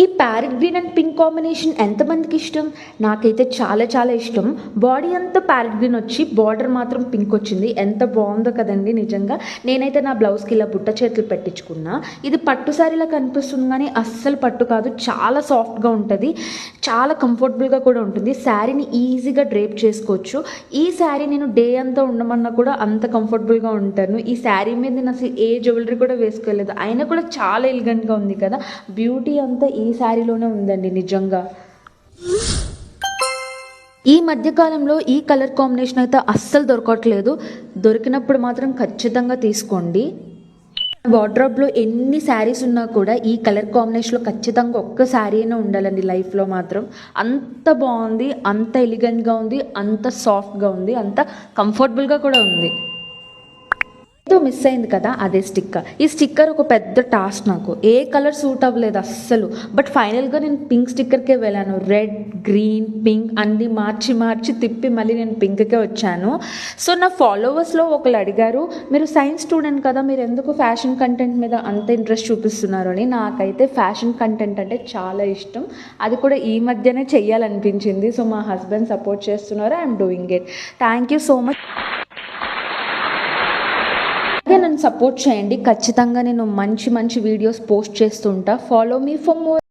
ఈ parrot green and pink combination ఎంతమందికి ఇష్టం? నాకైతే చాలా చాలా ఇష్టం. బాడీ అంతా ప్యారెట్ గ్రీన్ వచ్చి బార్డర్ మాత్రం పింక్ వచ్చింది. ఎంత బాగుందో కదండి నిజంగా. నేనైతే నా బ్లౌజ్కి ఇలా బుట్ట చేతులు పెట్టించుకున్నా. ఇది పట్టు శారీలా కనిపిస్తుంది కానీ అస్సలు పట్టు కాదు. చాలా సాఫ్ట్గా ఉంటుంది, చాలా కంఫర్టబుల్గా కూడా ఉంటుంది. శారీని ఈజీగా డ్రేప్ చేసుకోవచ్చు. ఈ శారీ నేను డే అంతా ఉండమన్నా కూడా అంత కంఫర్టబుల్గా ఉంటాను. ఈ శారీ మీద నేను అసలు ఏ జ్యువెలరీ కూడా వేసుకోలేదు, అయినా కూడా చాలా ఎలిగెంట్గా ఉంది కదా. బ్యూటీ అంతా ఈ శారీలోనే ఉందండి నిజంగా. ఈ మధ్యకాలంలో ఈ కలర్ కాంబినేషన్ అయితే అస్సలు దొరకట్లేదు. దొరికినప్పుడు మాత్రం ఖచ్చితంగా తీసుకోండి. వార్డ్రోబ్లో ఎన్ని శారీస్ ఉన్నా కూడా ఈ కలర్ కాంబినేషన్లో ఖచ్చితంగా ఒక్క శారీ అయినా ఉండాలండి లైఫ్లో మాత్రం. అంత బాగుంది, అంత ఎలిగెంట్గా ఉంది, అంత సాఫ్ట్గా ఉంది, అంత కంఫర్టబుల్గా కూడా ఉంది. మిస్ అయింది కదా, అదే స్టిక్కర్. ఈ స్టిక్కర్ ఒక పెద్ద టాస్క్. నాకు ఏ కలర్ సూట్ అవ్వలేదు అస్సలు. బట్ ఫైనల్గా నేను పింక్ స్టిక్కర్కే వెళ్ళాను. రెడ్, గ్రీన్, పింక్ అన్నీ మార్చి మార్చి తిప్పి మళ్ళీ నేను పింక్కే వచ్చాను. సో నా ఫాలోవర్స్లో ఒకళ్ళు అడిగారు, మీరు సైన్స్ స్టూడెంట్ కదా, మీరు ఎందుకు ఫ్యాషన్ కంటెంట్ మీద అంత ఇంట్రెస్ట్ చూపిస్తున్నారు అని. నాకైతే ఫ్యాషన్ కంటెంట్ అంటే చాలా ఇష్టం. అది కూడా ఈ మధ్యనే చెయ్యాలనిపించింది. సో మా హస్బెండ్ సపోర్ట్ చేస్తున్నారు. I'm doing it. Thank you so much. నన్ను సపోర్ట్ చేయండి. ఖచ్చితంగా నేను మంచి మంచి వీడియోస్ పోస్ట్ చేస్తుంటా. Follow me for more.